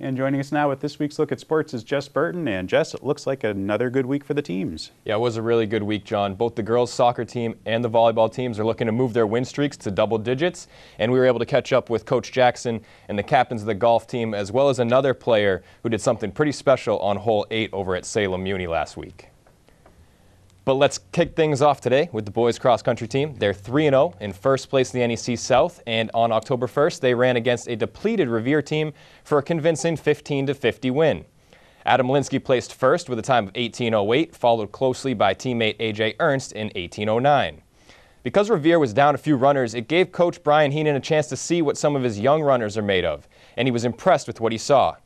And joining us now with this week's Look at Sports is Jess Burton. And Jess, it looks like another good week for the teams. Yeah, it was a really good week, John. Both the girls soccer team and the volleyball teams are looking to move their win streaks to double digits. And we were able to catch up with Coach Jackson and the captains of the golf team, as well as another player who did something pretty special on hole 8 over at Salem Muni last week. But let's kick things off today with the boys cross-country team. They're 3-0 in first place in the NEC South, and on October 1st, they ran against a depleted Revere team for a convincing 15-50 win. Adam Linsky placed first with a time of 18:08, followed closely by teammate A.J. Ernst in 18:09. Because Revere was down a few runners, it gave Coach Brian Heenan a chance to see what some of his young runners are made of, and he was impressed with what he saw.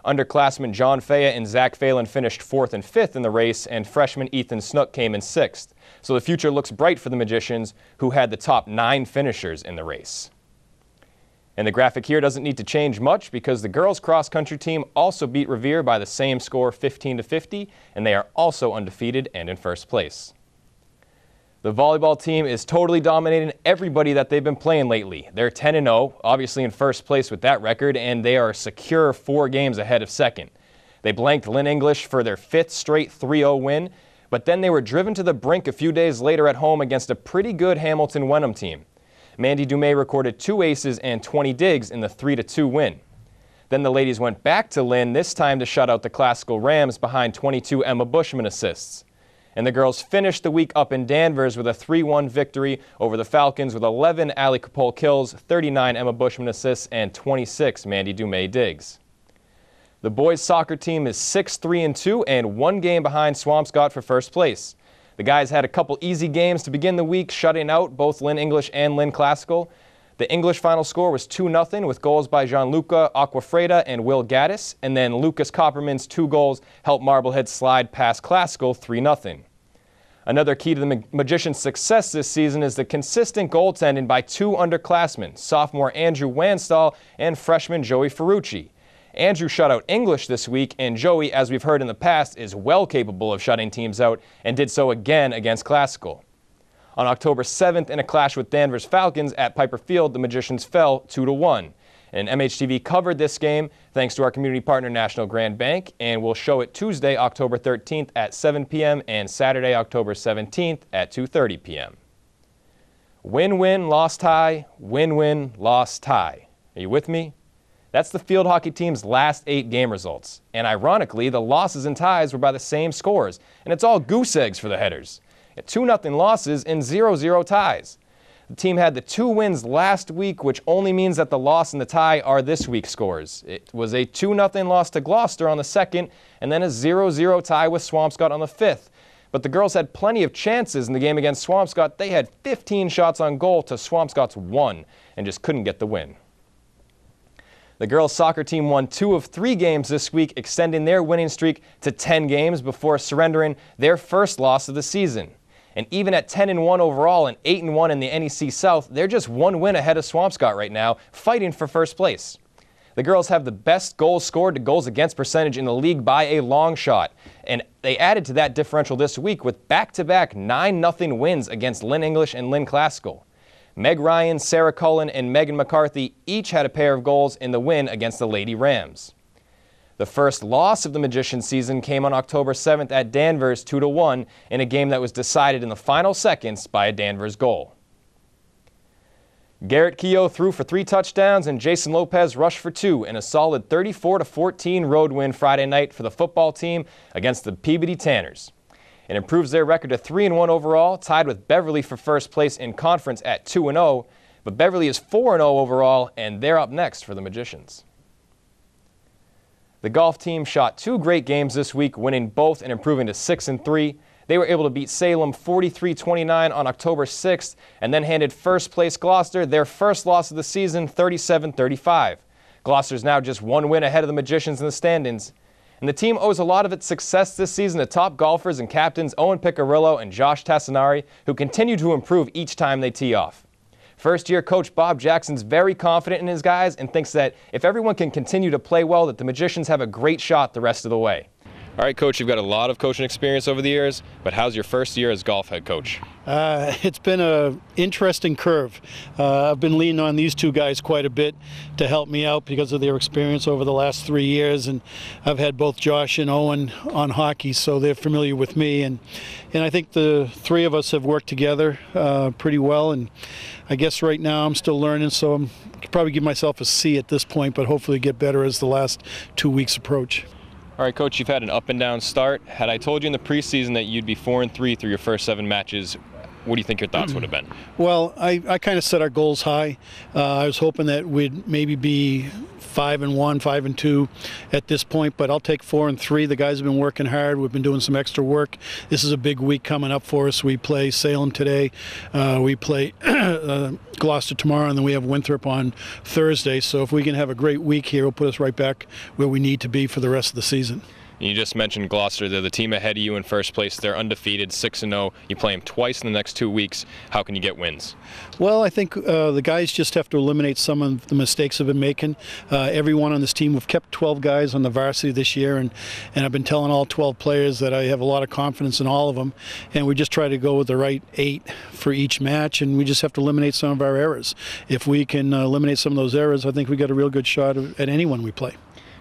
Underclassmen John Faya and Zach Phelan finished 4th and 5th in the race, and freshman Ethan Snook came in 6th. So the future looks bright for the Magicians, who had the top 9 finishers in the race. And the graphic here doesn't need to change much because the girls cross-country team also beat Revere by the same score, 15-50, and they are also undefeated and in first place. The volleyball team is totally dominating everybody that they've been playing lately. They're 10-0, obviously in first place with that record, and they are secure 4 games ahead of second. They blanked Lynn English for their 5th straight 3-0 win, but then they were driven to the brink a few days later at home against a pretty good Hamilton Wenham team. Mandy Dumais recorded 2 aces and 20 digs in the 3-2 win. Then the ladies went back to Lynn, this time to shut out the Classical Rams behind 22 Emma Bushman assists. And the girls finished the week up in Danvers with a 3-1 victory over the Falcons with 11 Allie Capole kills, 39 Emma Bushman assists, and 26 Mandy Dumais digs. The boys soccer team is 6-3-2 and 1 game behind Swampscott for first place. The guys had a couple easy games to begin the week, shutting out both Lynn English and Lynn Classical. The English final score was 2-0 with goals by Gianluca Aquafreda and Will Gaddis, and then Lucas Copperman's 2 goals helped Marblehead slide past Classical 3-0. Another key to the Magicians' success this season is the consistent goaltending by 2 underclassmen, sophomore Andrew Wanstall and freshman Joey Ferrucci. Andrew shut out English this week, and Joey, as we've heard in the past, is well capable of shutting teams out and did so again against Classical. On October 7th, in a clash with Danvers Falcons at Piper Field, the Magicians fell 2-1. And MHTV covered this game thanks to our community partner National Grand Bank, and we'll show it Tuesday, October 13th at 7 p.m. and Saturday, October 17th at 2:30 p.m. Win-win, lost tie, win-win, lost tie. Are you with me? That's the field hockey team's last 8 game results. And ironically, the losses and ties were by the same scores, and it's all goose eggs for the Headers. 2-0 losses and 0-0 ties. The team had the 2 wins last week, which only means that the loss and the tie are this week's scores. It was a 2-0 loss to Gloucester on the 2nd, and then a 0-0 tie with Swampscott on the 5th. But the girls had plenty of chances in the game against Swampscott. They had 15 shots on goal to Swampscott's 1, and just couldn't get the win. The girls' soccer team won 2 of 3 games this week, extending their winning streak to 10 games before surrendering their first loss of the season. And even at 10-1 overall and 8-1 in the NEC South, they're just 1 win ahead of Swampscott right now, fighting for first place. The girls have the best goals scored to goals against percentage in the league by a long shot. And they added to that differential this week with back-to-back 9-0 wins against Lynn English and Lynn Classical. Meg Ryan, Sarah Cullen, and Megan McCarthy each had a pair of goals in the win against the Lady Rams. The first loss of the Magicians season came on October 7th at Danvers 2-1 in a game that was decided in the final seconds by a Danvers goal. Garrett Keogh threw for 3 touchdowns and Jason Lopez rushed for 2 in a solid 34-14 road win Friday night for the football team against the Peabody Tanners. It improves their record to 3-1 overall, tied with Beverly for first place in conference at 2-0, but Beverly is 4-0 overall, and they're up next for the Magicians. The golf team shot 2 great games this week, winning both and improving to 6-3. They were able to beat Salem 43-29 on October 6th and then handed first place Gloucester their first loss of the season, 37-35. Gloucester's now just 1 win ahead of the Magicians in the standings. And the team owes a lot of its success this season to top golfers and captains Owen Piccirillo and Josh Tassinari, who continue to improve each time they tee off. First-year coach Bob Jackson's very confident in his guys and thinks that if everyone can continue to play well, that the Magicians have a great shot the rest of the way. All right, Coach, you've got a lot of coaching experience over the years, but how's your first year as golf head coach? It's been an interesting curve. I've been leaning on these two guys quite a bit to help me out because of their experience over the last 3 years, and I've had both Josh and Owen on hockey, so they're familiar with me, and I think the three of us have worked together pretty well, and I guess right now I'm still learning, so I'm probably give myself a C at this point, but hopefully get better as the last 2 weeks approach. All right, Coach, you've had an up and down start. Had I told you in the preseason that you'd be 4-3 through your first 7 matches, what do you think your thoughts would have been? Well, I kind of set our goals high. I was hoping that we'd maybe be 5-1, 5-2 at this point, but I'll take 4-3. The guys have been working hard. We've been doing some extra work. This is a big week coming up for us. We play Salem today. We play Gloucester tomorrow, and then we have Winthrop on Thursday. So if we can have a great week here, it'll put us right back where we need to be for the rest of the season. You just mentioned Gloucester. They're the team ahead of you in first place. They're undefeated, 6-0. You play them twice in the next 2 weeks. How can you get wins? Well, I think the guys just have to eliminate some of the mistakes they've been making. Everyone on this team, we've kept 12 guys on the varsity this year, and I've been telling all 12 players that I have a lot of confidence in all of them, and we just try to go with the right 8 for each match, and we just have to eliminate some of our errors. If we can eliminate some of those errors, I think we got a real good shot at anyone we play.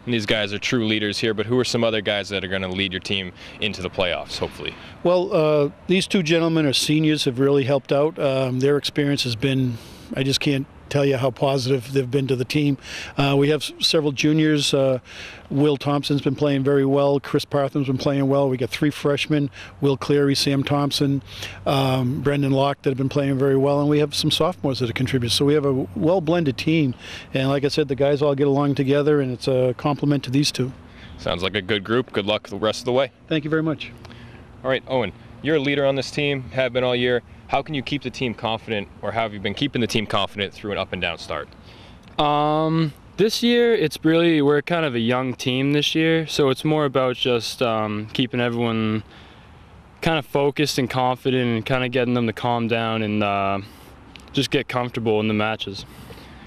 And these guys are true leaders here, but who are some other guys that are going to lead your team into the playoffs, hopefully? Well, these two gentlemen are seniors, have really helped out. Their experience has been, I just can't tell you how positive they've been to the team. We have several juniors. Will Thompson's been playing very well. Chris Partham's been playing well. We got 3 freshmen, Will Cleary, Sam Thompson, Brendan Locke, that have been playing very well, and we have some sophomores that have contributed. So we have a well-blended team, and like I said, the guys all get along together, and it's a compliment to these two. Sounds like a good group. Good luck the rest of the way. Thank you very much. All right, Owen, you're a leader on this team, have been all year. How can you keep the team confident, or how have you been keeping the team confident through an up and down start? This year, we're kind of a young team this year, so it's more about just keeping everyone kind of focused and confident and kind of getting them to calm down and just get comfortable in the matches.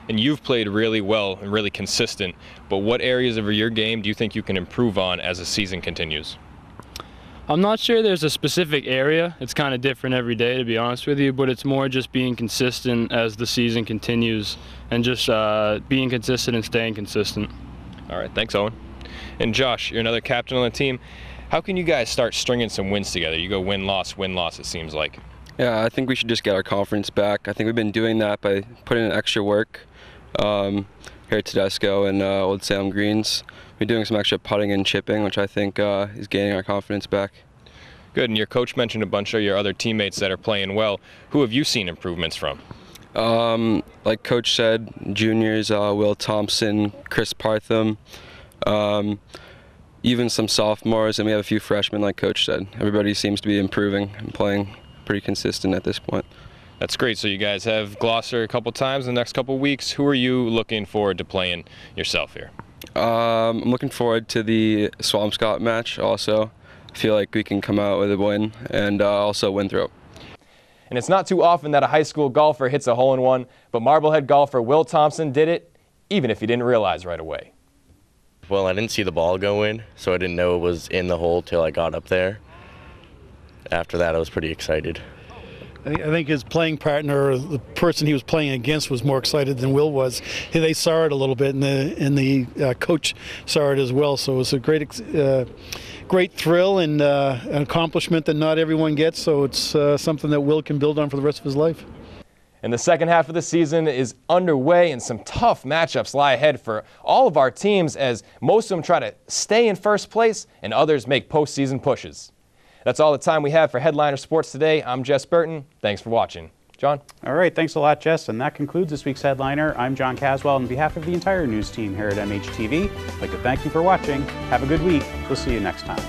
And you've played really well and really consistent, but what areas of your game do you think you can improve on as the season continues? I'm not sure there's a specific area. It's kind of different every day, to be honest with you, but it's more just being consistent as the season continues and just being consistent and staying consistent. All right, thanks, Owen. And Josh, you're another captain on the team. How can you guys start stringing some wins together? You go win-loss, it seems like. Yeah, I think we should just get our confidence back. I think we've been doing that by putting in extra work here at Tedesco and Old Salem Greens. We're doing some extra putting and chipping, which I think is gaining our confidence back. Good, and your coach mentioned a bunch of your other teammates that are playing well. Who have you seen improvements from? Like Coach said, juniors, Will Thompson, Chris Partham, even some sophomores, and we have a few freshmen, like Coach said. Everybody seems to be improving and playing pretty consistent at this point. That's great. So you guys have Gloucester a couple times in the next couple weeks. Who are you looking forward to playing yourself here? I'm looking forward to the Swampscott match also. I feel like we can come out with a win, and also Winthrop. And it's not too often that a high school golfer hits a hole-in-one, but Marblehead golfer Will Thompson did it, even if he didn't realize right away. Well, I didn't see the ball go in, so I didn't know it was in the hole till I got up there. After that, I was pretty excited. I think his playing partner, or the person he was playing against, was more excited than Will was. They saw it a little bit, and the coach saw it as well. So it was a great thrill and an accomplishment that not everyone gets. So it's something that Will can build on for the rest of his life. And the second half of the season is underway, and some tough matchups lie ahead for all of our teams, as most of them try to stay in first place and others make postseason pushes. That's all the time we have for Headliner Sports today. I'm Jess Burton. Thanks for watching. John? All right, thanks a lot, Jess. And that concludes this week's Headliner. I'm John Caswell. On behalf of the entire news team here at MHTV, I'd like to thank you for watching. Have a good week. We'll see you next time.